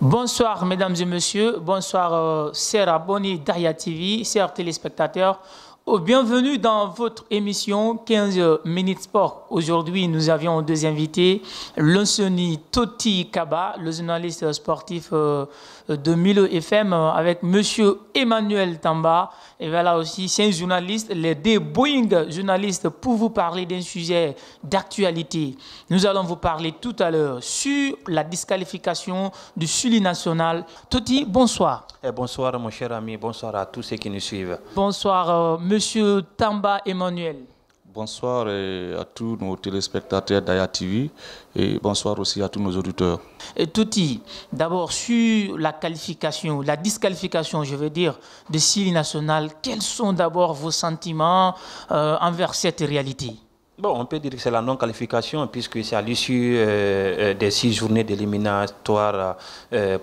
Bonsoir mesdames et messieurs, bonsoir chers abonnés d'Aya TV, chers téléspectateurs. Bienvenue dans votre émission 15 minutes sport. Aujourd'hui, nous avions deux invités, Lonsoni Toti Kaba, le journaliste sportif de Milo FM, avec monsieur Emmanuel Tamba. Et voilà aussi, c'est un journaliste, les deux Boeing journalistes, pour vous parler d'un sujet d'actualité. Nous allons vous parler tout à l'heure sur la disqualification du Sully national. Toti, bonsoir. Bonsoir mon cher ami, bonsoir à tous ceux qui nous suivent. Bonsoir monsieur Tamba Emmanuel. Bonsoir à tous nos téléspectateurs d'Aya TV et bonsoir aussi à tous nos auditeurs. Toti, d'abord sur la qualification, la disqualification, je veux dire, de Sully national, quels sont d'abord vos sentiments envers cette réalité? Bon, on peut dire que c'est la non-qualification puisque c'est à l'issue des 6 journées d'éliminatoire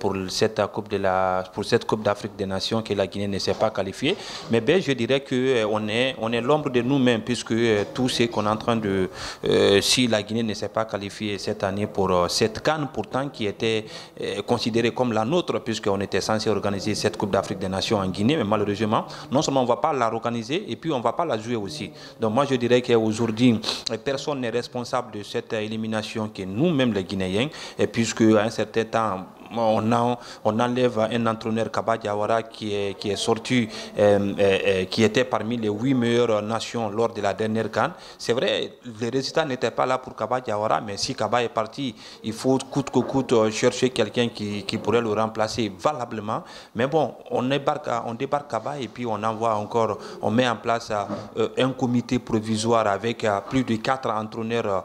pour cette Coupe d'Afrique des Nations que la Guinée ne s'est pas qualifiée. Mais ben, je dirais qu'on est l'ombre de nous-mêmes puisque tout ce qu'on est en train de... si la Guinée ne s'est pas qualifiée cette année pour cette CAN pourtant qui était considérée comme la nôtre puisqu'on était censé organiser cette Coupe d'Afrique des Nations en Guinée, mais malheureusement, non seulement on ne va pas la organiser et puis on ne va pas la jouer aussi. Donc moi je dirais qu'aujourd'hui, personne n'est responsable de cette élimination que nous-mêmes les Guinéens, et puisque à un certain temps, on enlève un entraîneur Kaba Diawara qui est sorti, qui était parmi les 8 meilleures nations lors de la dernière CAN. C'est vrai, les résultats n'étaient pas là pour Kaba Diawara, mais si Kaba est parti, il faut coûte que coûte chercher quelqu'un qui pourrait le remplacer valablement. Mais bon, on débarque Kaba et puis on met en place un comité provisoire avec plus de 4 entraîneurs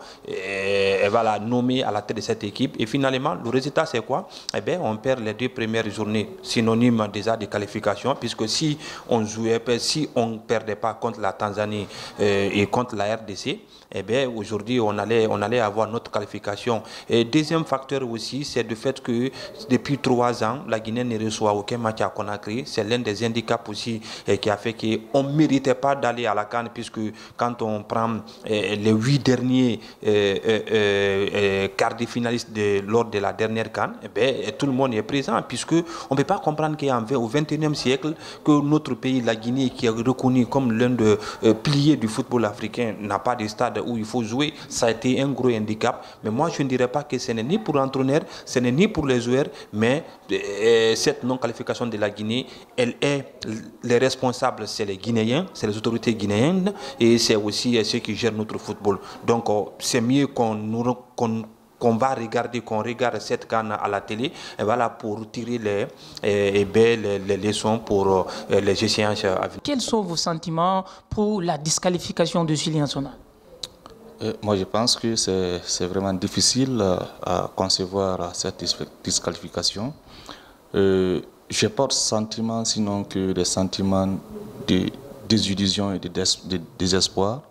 voilà, nommés à la tête de cette équipe. Et finalement, le résultat c'est quoi? Eh bien, on perd les 2 premières journées, synonymes déjà de qualification, puisque si on ne perdait pas contre la Tanzanie et contre la RDC, eh bien, aujourd'hui, on allait avoir notre qualification. Et deuxième facteur aussi, c'est le fait que depuis 3 ans, la Guinée ne reçoit aucun match à Conakry. C'est l'un des handicaps aussi qui a fait qu'on ne méritait pas d'aller à la CAN, puisque quand on prend les 8 derniers quarts de finalistes lors de la dernière CAN, eh bien, tout le monde est présent, puisque on ne peut pas comprendre qu'au XXIe siècle, que notre pays, la Guinée, qui est reconnu comme l'un des piliers du football africain, n'a pas de stade où il faut jouer. Ça a été un gros handicap. Mais moi, je ne dirais pas que ce n'est ni pour l'entraîneur, ce n'est ni pour les joueurs, mais cette non-qualification de la Guinée, les responsables, c'est les Guinéens, c'est les autorités guinéennes, et c'est aussi ceux qui gèrent notre football. Donc, c'est mieux qu'on regarde cette CAN à la télé, et voilà, pour tirer les leçons pour les échéances à venir. Quels sont vos sentiments pour la disqualification de Sully national? Moi, je pense que c'est vraiment difficile à concevoir cette disqualification. Je porte sentiment, sinon que des sentiments de désillusion et de désespoir.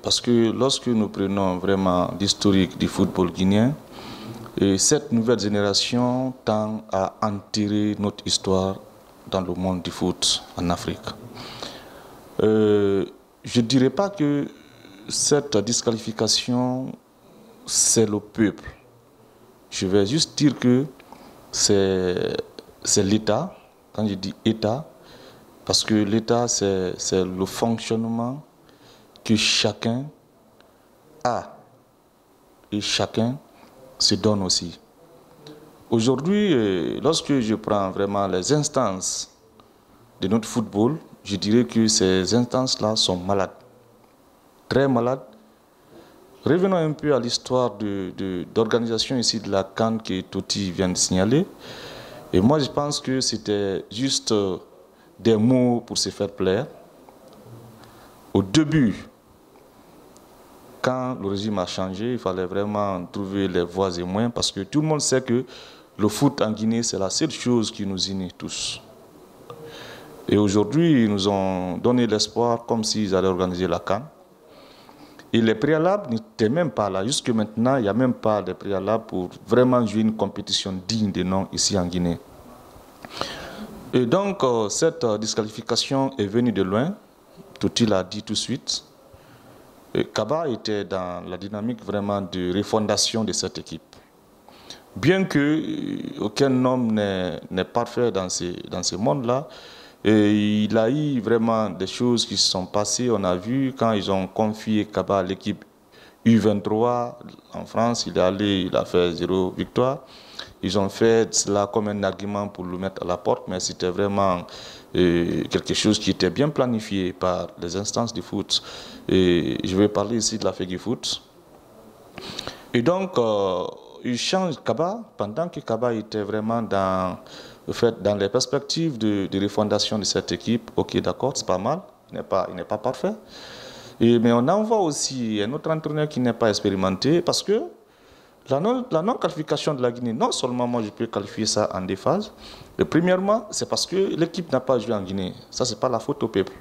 Parce que lorsque nous prenons vraiment l'historique du football guinéen, cette nouvelle génération tend à enterrer notre histoire dans le monde du foot en Afrique. Je ne dirais pas que cette disqualification, c'est le peuple. Je vais juste dire que c'est l'État, quand je dis État, parce que l'État, c'est le fonctionnement que chacun a et chacun se donne aussi. Aujourd'hui, lorsque je prends vraiment les instances de notre football, je dirais que ces instances-là sont malades, très malades. Revenons un peu à l'histoire d'organisation ici de la CAN que Toti vient de signaler. Et moi, je pense que c'était juste des mots pour se faire plaire. Au début, quand le régime a changé, il fallait vraiment trouver les voies et moyens parce que tout le monde sait que le foot en Guinée, c'est la seule chose qui nous unit tous. Et aujourd'hui, ils nous ont donné l'espoir comme s'ils allaient organiser la CAN. Et les préalables n'étaient même pas là. Jusque maintenant, il n'y a même pas de préalables pour vraiment jouer une compétition digne de nom ici en Guinée. Et donc, cette disqualification est venue de loin. Toti l'a dit tout de suite. Kaba était dans la dynamique vraiment de refondation de cette équipe. Bien que aucun homme n'est parfait dans ce monde-là, il a eu vraiment des choses qui se sont passées. On a vu quand ils ont confié Kaba à l'équipe U23 en France, il est allé, il a fait 0 victoire. Ils ont fait cela comme un argument pour le mettre à la porte, mais c'était vraiment quelque chose qui était bien planifié par les instances du foot. Et je vais parler ici de la FEGIFOOT. Et donc, il change Kaba pendant que Kaba était vraiment dans les perspectives de refondation de cette équipe. Ok, d'accord, c'est pas mal, il n'est pas parfait. Mais on envoie aussi un autre entraîneur qui n'est pas expérimenté parce que la non-qualification de la Guinée, non seulement moi je peux qualifier ça en 2 phases. Premièrement, c'est parce que l'équipe n'a pas joué en Guinée. Ça, c'est pas la faute au peuple.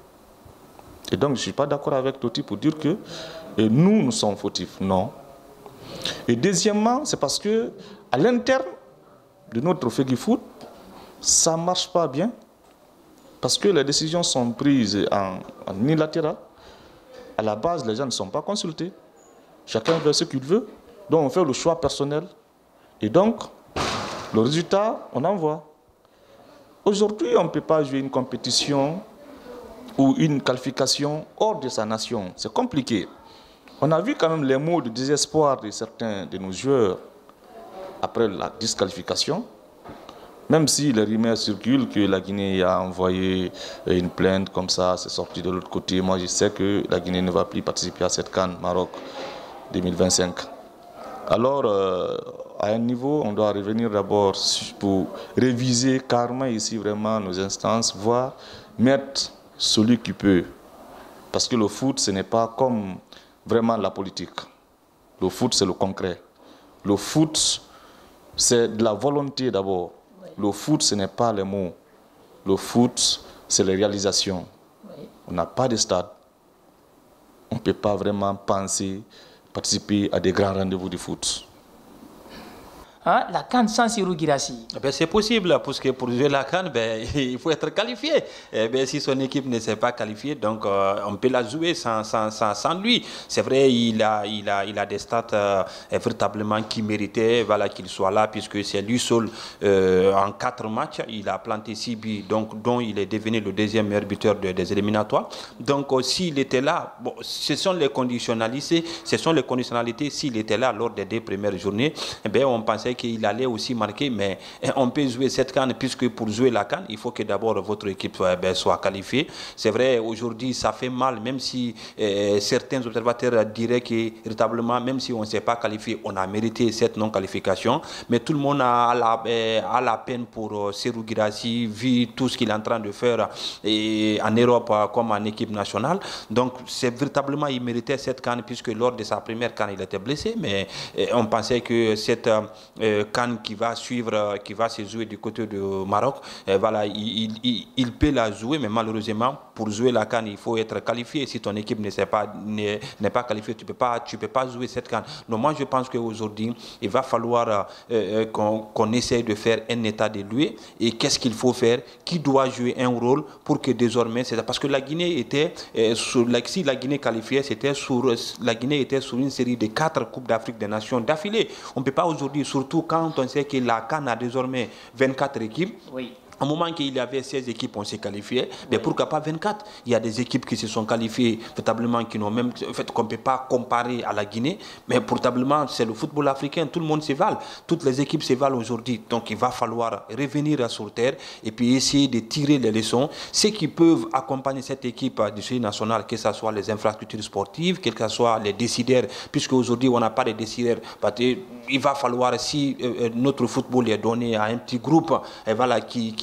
Et donc, je ne suis pas d'accord avec Toti pour dire que nous sommes fautifs. Non. Et deuxièmement, c'est parce que à l'interne de notre FEGIFOOT, ça ne marche pas bien. Parce que les décisions sont prises en unilatéral. À la base, les gens ne sont pas consultés. Chacun fait ce qu'il veut. Donc, on fait le choix personnel. Et donc, le résultat, on envoie. Aujourd'hui, on ne peut pas jouer une compétition ou une qualification hors de sa nation. C'est compliqué. On a vu quand même les mots de désespoir de certains de nos joueurs après la disqualification. Même si les rumeurs circulent que la Guinée a envoyé une plainte comme ça, c'est sorti de l'autre côté. Moi, je sais que la Guinée ne va plus participer à cette CAN Maroc 2025. Alors, à un niveau, on doit revenir d'abord pour réviser carrément ici vraiment nos instances, voire mettre celui qui peut. Parce que le foot, ce n'est pas comme vraiment la politique. Le foot, c'est le concret. Le foot, c'est de la volonté d'abord. Le foot, ce n'est pas les mots. Le foot, c'est les réalisations. On n'a pas de stade. On ne peut pas vraiment participer à des grands rendez-vous du foot. Hein, la CAN sans Serhou Guirassy. C'est possible, parce que pour jouer la CAN, il faut être qualifié. Si son équipe ne s'est pas qualifiée, donc on peut la jouer sans lui. C'est vrai, il a des stats véritablement qui méritaient qu'il soit là, puisque c'est lui seul en 4 matchs. Il a planté 6 buts, donc, dont il est devenu le 2e meilleur buteur des éliminatoires. Donc s'il était là, bon, ce sont les conditionnalités. S'il était là lors des 2 premières journées, on pensait qu'il allait aussi marquer, mais on peut jouer cette CAN, puisque pour jouer la CAN, il faut que d'abord votre équipe soit qualifiée. C'est vrai, aujourd'hui, ça fait mal, même si certains observateurs diraient que, véritablement, même si on ne s'est pas qualifié, on a mérité cette non-qualification, mais tout le monde a la peine pour Serhou Guirassy, vu tout ce qu'il est en train de faire en Europe comme en équipe nationale. Donc, c'est véritablement, il méritait cette CAN, puisque lors de sa première CAN, il était blessé, mais on pensait que cette CAN qui va suivre, qui va se jouer du côté du Maroc, il peut la jouer, mais malheureusement, pour jouer la CAN, il faut être qualifié. Si ton équipe n'est pas qualifiée, tu peux pas jouer cette CAN. Donc moi, je pense qu'aujourd'hui, il va falloir qu'on essaye de faire un état de lieux et qu'est-ce qu'il faut faire, qui doit jouer un rôle pour que désormais, parce que la Guinée était, si la Guinée qualifiait, la Guinée était sur une série de 4 Coupes d'Afrique des Nations d'affilée. On ne peut pas aujourd'hui, surtout quand on sait que la CAN a désormais 24 équipes. Oui. Au moment qu'il y avait 16 équipes, on s'est qualifié. Mais pourquoi pas 24? Il y a des équipes qui se sont qualifiées, véritablement, qui n'ont même, en fait, qu'on ne peut pas comparer à la Guinée. Mais véritablement, c'est le football africain. Tout le monde se vale. Toutes les équipes se valent aujourd'hui. Donc, il va falloir revenir sur terre et puis essayer de tirer les leçons. Ceux qui peuvent accompagner cette équipe du série national, que ce soit les infrastructures sportives, que ce soit les décideurs, puisque aujourd'hui, on n'a pas de décideurs. Il va falloir, si notre football est donné à un petit groupe,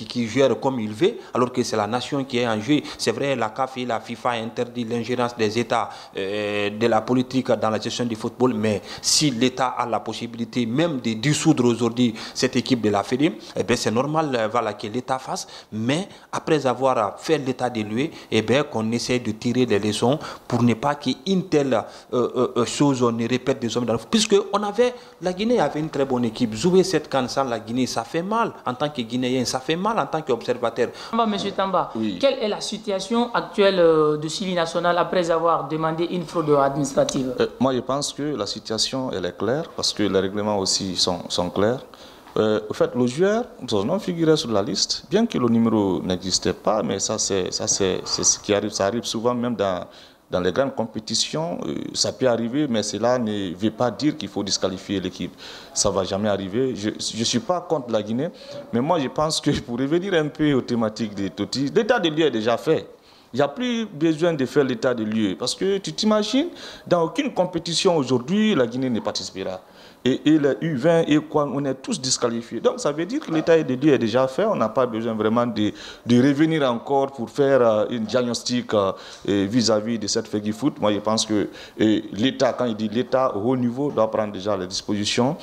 qui gère comme il veut, alors que c'est la nation qui est en jeu. C'est vrai, la CAF et la FIFA interdit l'ingérence des États de la politique dans la gestion du football, mais si l'État a la possibilité même de dissoudre aujourd'hui cette équipe de la Fédé, c'est normal que l'État fasse, mais après avoir fait l'état des lieux, qu'on essaie de tirer des leçons pour ne pas qu'une telle chose ne répète des hommes dans le football. Puisque on avait la Guinée avait une très bonne équipe. Jouer cette CAN sans la Guinée, ça fait mal en tant que Guinéen, ça fait mal en tant qu'observateur. Monsieur Tamba, Oui. quelle est la situation actuelle de suivi national après avoir demandé une fraude administrative? Moi, je pense que la situation elle est claire parce que les règlements aussi sont clairs. Au fait, le joueur, son nom figurait sur la liste, bien que le numéro n'existait pas, mais ça c'est ce qui arrive. Ça arrive souvent même dans les grandes compétitions. Ça peut arriver, mais cela ne veut pas dire qu'il faut disqualifier l'équipe. Ça ne va jamais arriver. Je ne suis pas contre la Guinée, mais moi je pense que pour revenir un peu aux thématiques de Totti, l'état de lieu est déjà fait. Il n'y a plus besoin de faire l'état de lieu. Parce que tu t'imagines, dans aucune compétition aujourd'hui, la Guinée ne participera. Et les U20 et quoi, on est tous disqualifiés. Donc ça veut dire que l'état de lieu est déjà fait. On n'a pas besoin vraiment de revenir encore pour faire une diagnostic vis-à-vis de cette Feggy Foot. Moi, je pense que l'État, quand il dit l'État au haut niveau, doit prendre déjà les dispositions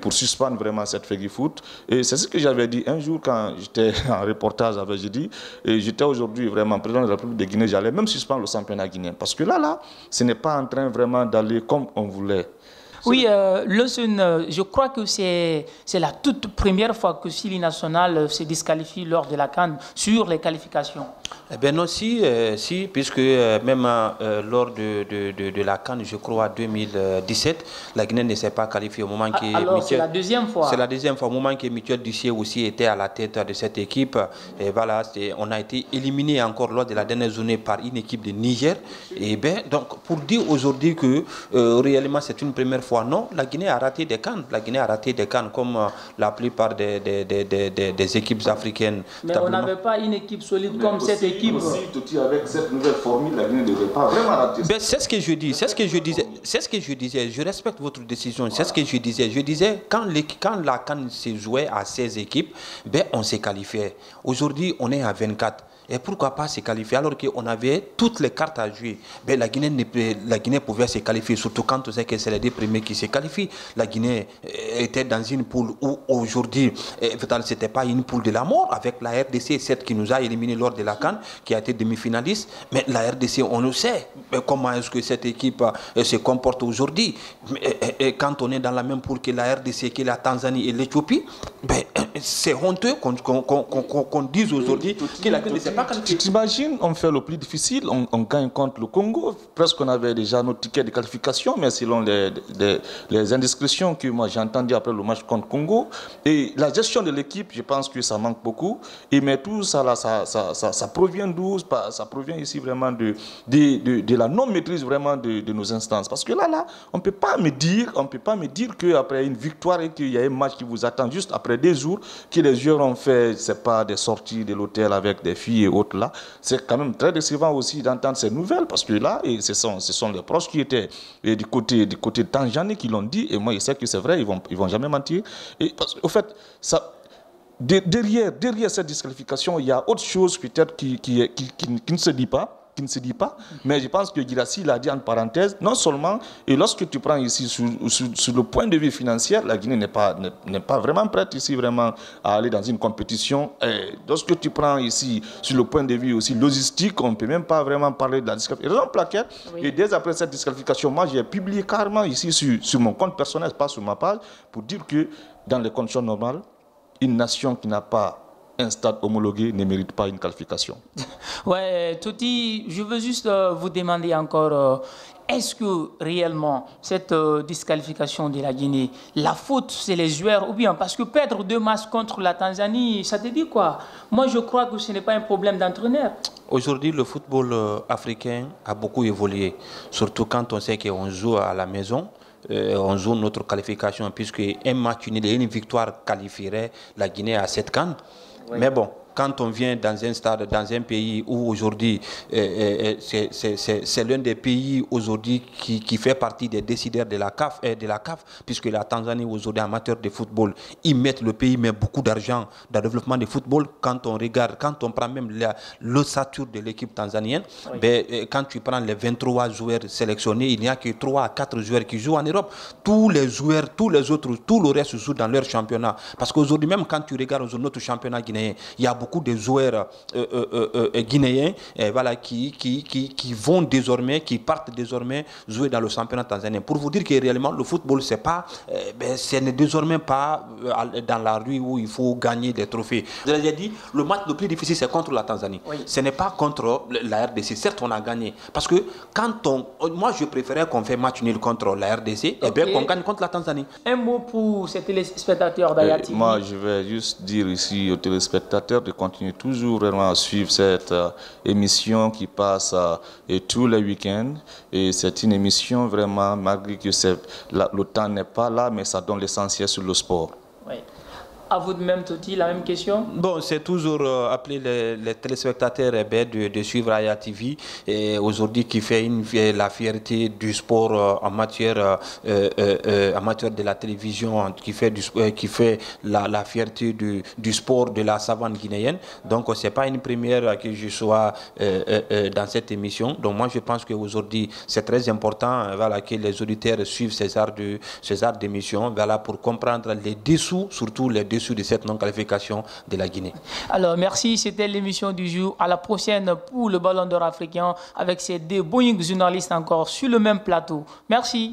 pour suspendre vraiment cette Feggy Foot. Et c'est ce que j'avais dit un jour quand j'étais en reportage avec Jedi. Et j'étais aujourd'hui vraiment président de la République de Guinée. J'allais même suspendre le championnat guinéen. Parce que là, ce n'est pas en train vraiment d'aller comme on voulait. Oui, je crois que c'est la toute première fois que Sili National se disqualifie lors de la CAN sur les qualifications. Eh bien non, si, puisque même lors de la CAN, je crois, 2017, la Guinée ne s'est pas qualifiée au moment que... Alors, c'est la deuxième fois. C'est la deuxième fois, au moment que Michel Dussier aussi était à la tête de cette équipe. Et voilà, on a été éliminé encore lors de la dernière journée par une équipe de Niger. Et bien, donc, pour dire aujourd'hui que réellement c'est une première fois, non, la Guinée a raté des CAN. La Guinée a raté des CAN comme la plupart des équipes africaines. Mais on n'avait pas une équipe solide comme cette équipe. Aussi, avec cette nouvelle formule, la Guinée ne devrait pas vraiment rater. Ben, c'est ce que je dis, c'est ce que je disais, je respecte votre décision, c'est ce que je disais, quand la CAN s'est jouée à 16 équipes, ben, on s'est qualifié. Aujourd'hui, on est à 24. Et pourquoi pas se qualifier alors qu'on avait toutes les cartes à jouer? Ben, la Guinée pouvait se qualifier, surtout quand on sait que c'est les deux premiers qui se qualifient. La Guinée était dans une poule où aujourd'hui, ce n'était pas une poule de la mort, avec la RDC, celle qui nous a éliminés lors de la CAN, qui a été demi-finaliste. Mais la RDC, on le sait, comment est-ce que cette équipe se comporte aujourd'hui. Et quand on est dans la même poule que la RDC, que la Tanzanie et l'Éthiopie, ben, c'est honteux qu'on dise aujourd'hui que la Guinée ne s'est pas qualifiée. Tu t'imagines, on fait le plus difficile, on gagne contre le Congo. Presque on avait déjà notre ticket de qualification, mais selon les indiscrétions que moi j'ai entendues après le match contre le Congo. Et la gestion de l'équipe, je pense que ça manque beaucoup. Et mais tout ça, là, ça provient d'où? Ça provient ici vraiment de la non-maîtrise vraiment de nos instances. Parce que là, on ne peut pas me dire qu'après une victoire et qu'il y a un match qui vous attend juste après 2 jours, que les joueurs ont fait, c'est pas des sorties de l'hôtel avec des filles et autres là. C'est quand même très décevant aussi d'entendre ces nouvelles parce que là, et ce sont les proches qui étaient du côté de Tanzanie qui l'ont dit, et moi je sais que c'est vrai, ils vont jamais mentir. Et parce qu'au fait, ça, derrière cette disqualification, il y a autre chose peut-être qui ne se dit pas. Mais je pense que Guirassy l'a dit en parenthèse, non seulement, et lorsque tu prends ici sur le point de vue financier, la Guinée n'est pas vraiment prête ici vraiment à aller dans une compétition. Et lorsque tu prends ici sur le point de vue aussi logistique, on ne peut même pas vraiment parler de la disqualification. Raison pour laquelle, et dès après cette disqualification, moi j'ai publié carrément ici sur mon compte personnel, pas sur ma page, pour dire que dans les conditions normales, une nation qui n'a pas un stade homologué ne mérite pas une qualification. Ouais, Totti, je veux juste vous demander encore, est-ce que réellement cette disqualification de la Guinée, la faute c'est les joueurs ou bien parce que perdre 2 matchs contre la Tanzanie, ça te dit quoi? Moi je crois que ce n'est pas un problème d'entraîneur. Aujourd'hui, le football africain a beaucoup évolué, surtout quand on sait qu'on joue à la maison. On joue notre qualification puisque un match nul et une victoire qualifierait la Guinée à cette CAN. Oui. Mais bon, quand on vient dans un stade, dans un pays où aujourd'hui, c'est l'un des pays aujourd'hui qui fait partie des décideurs de la CAF, puisque la Tanzanie aujourd'hui, en matière de football, le pays met beaucoup d'argent dans le développement du football. Quand on regarde, quand on prend même l'ossature de l'équipe tanzanienne, oui. Ben, quand tu prends les 23 joueurs sélectionnés, il n'y a que 3 à 4 joueurs qui jouent en Europe. Tous les joueurs, tout le reste joue dans leur championnat. Parce qu'aujourd'hui, même quand tu regardes notre championnat guinéen, il y a beaucoup beaucoup de joueurs guinéens voilà, qui vont désormais, qui partent désormais jouer dans le championnat tanzanien. Pour vous dire que réellement, le football, ce n'est désormais pas dans la rue où il faut gagner des trophées. Je l'ai dit, le match le plus difficile, c'est contre la Tanzanie. Oui. Ce n'est pas contre la RDC. Certes, on a gagné. Parce que moi, je préférais qu'on fait match nul contre la RDC et bien qu'on gagne contre la Tanzanie. Un mot pour ces téléspectateurs d'Ayati. Moi, je vais juste dire ici aux téléspectateurs de continuer toujours vraiment à suivre cette émission qui passe tous les week-ends. Et c'est une émission vraiment, malgré que le temps n'est pas là, mais ça donne l'essentiel sur le sport. Oui. À vous de même, Toti, la même question? Bon, c'est toujours appeler les téléspectateurs de suivre Aya TV, aujourd'hui qui fait la fierté du sport en matière de la télévision, qui fait la fierté du sport de la savane guinéenne. Donc, ce n'est pas une première que je sois dans cette émission. Donc, moi, je pense qu'aujourd'hui, c'est très important voilà, que les auditeurs suivent ces arts d'émission voilà, pour comprendre les dessous, surtout les dessous de cette non-qualification de la Guinée. Alors, merci. C'était l'émission du jour. À la prochaine pour le Ballon d'Or africain avec ces deux Boeing journalistes encore sur le même plateau. Merci.